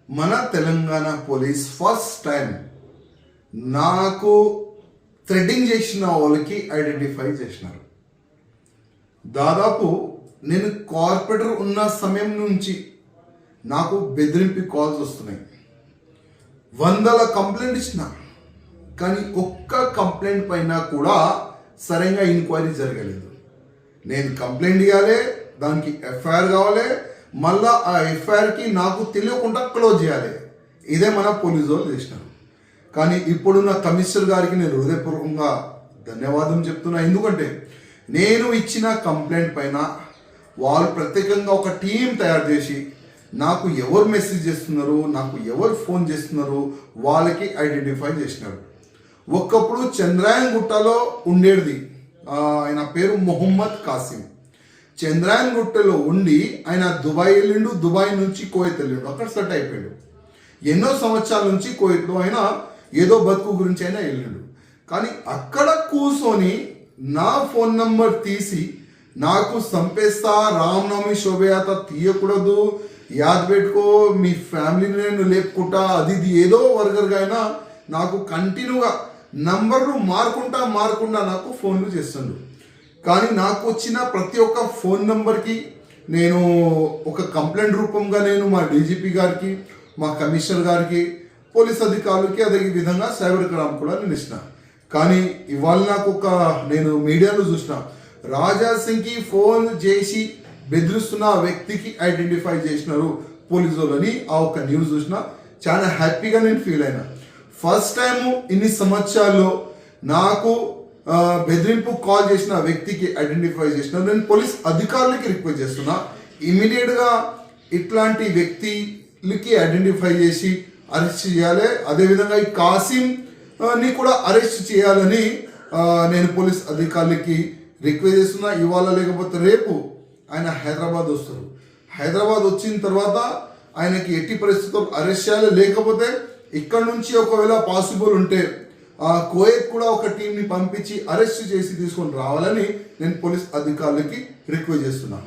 మన Telangana police first time నాకు threading చేసిన వాళ్ళకి ఐడెంటిఫై చేసినారు. దాదాపు నేను కార్పొరేటర్ ఉన్న సమయం నుంచి నాకు బెదిరింపు కాల్స్ వస్తున్నాయి. వందల కంప్లైంట్ ఇచ్చిన, కానీ ఒక్క కంప్లైంట్ పైన కూడా సరైన ఎంక్వైరీ జరగలేదు. నేను కంప్లైంట్ ఇవ్వాలి, దానికి ఎఫ్ఐఆర్ కావాలి, మళ్ళా ఆ ఎఫ్ఐఆర్కి నాకు తెలియకుండా క్లోజ్ చేయాలి. ఇదే మన పోలీసు వాళ్ళు చేసినారు. కానీ ఇప్పుడున్న కమిషనర్ గారికి నేను హృదయపూర్వకంగా ధన్యవాదం చెప్తున్నా. ఎందుకంటే నేను ఇచ్చిన కంప్లైంట్ పైన వాళ్ళు ప్రత్యేకంగా ఒక టీం తయారు చేసి నాకు ఎవరు మెసేజ్ చేస్తున్నారు, నాకు ఎవరు ఫోన్ చేస్తున్నారు వాళ్ళకి ఐడెంటిఫై చేసినారు. ఒకప్పుడు చంద్రాయన్ గుట్టలో ఉండేది ఆయన పేరు మొహమ్మద్ కాసిం. చంద్రాయన్ గుట్టలో ఉండి ఆయన దుబాయ్ వెళ్ళిండు, దుబాయ్ నుంచి కోయత్ వెళ్ళిండు, అక్కడ సెట్ అయిపోయాడు. ఎన్నో సంవత్సరాల నుంచి కోయత్లో ఆయన ఏదో బతుకు గురించి అయినా వెళ్ళిండు. కానీ అక్కడ కూర్చొని నా ఫోన్ నంబర్ తీసి నాకు సంపేస్తా, రామనవమి శోభయాత తీయకూడదు, యాద్ పెట్టుకో, మీ ఫ్యామిలీని నేను లేపుకుంటా, అది ఇది ఏదో వర్గర్గా అయినా నాకు కంటిన్యూగా నంబర్లు మారుకుంటా నాకు ఫోన్లు చేస్తుండ్రు. కానీ నాకు వచ్చిన ప్రతి ఒక్క ఫోన్ నంబర్కి నేను ఒక కంప్లైంట్ రూపంగా నేను మా డీజీపీ గారికి, మా కమిషనర్ గారికి, పోలీస్ అధికారులకి అదే విధంగా సైబర్ క్రైమ్ కూడా నేను ఇచ్చిన. కానీ ఇవాళ నాకు నేను మీడియాలో చూసిన రాజా సింగ్కి ఫోన్ చేసి బెదిరిస్తున్న వ్యక్తికి ఐడెంటిఫై చేసినారు పోలీసు వాళ్ళని ఆ ఒక న్యూస్ చూసిన చాలా హ్యాపీగా నేను ఫీల్ అయినా. ఫస్ట్ టైం ఇన్ని సంవత్సరాల్లో నాకు బెదిరింపు కాల్ చేసిన వ్యక్తికి ఐడెంటిఫై చేసిన. నేను పోలీస్ అధికారులకి రిక్వెస్ట్ చేస్తున్నా, ఇమీడియట్గా ఇట్లాంటి వ్యక్తికి ఐడెంటిఫై చేసి అరెస్ట్ చేయాలి. అదేవిధంగా ఈ కాసిం కూడా అరెస్ట్ చేయాలని నేను పోలీస్ అధికారులకి రిక్వెస్ట్ చేస్తున్నా. ఇవాళ లేకపోతే రేపు ఆయన హైదరాబాద్ వస్తారు. హైదరాబాద్ వచ్చిన తర్వాత ఆయనకి ఎట్టి పరిస్థితుల్లో అరెస్ట్ చేయాలి. లేకపోతే ఇక్కడ నుంచి ఒకవేళ పాసిబుల్ ఉంటే కోయత్ కూడా ఒక టీంని పంపించి అరెస్ట్ చేసి తీసుకొని రావాలని నేను పోలీస్ అధికారులకి రిక్వెస్ట్ చేస్తున్నా.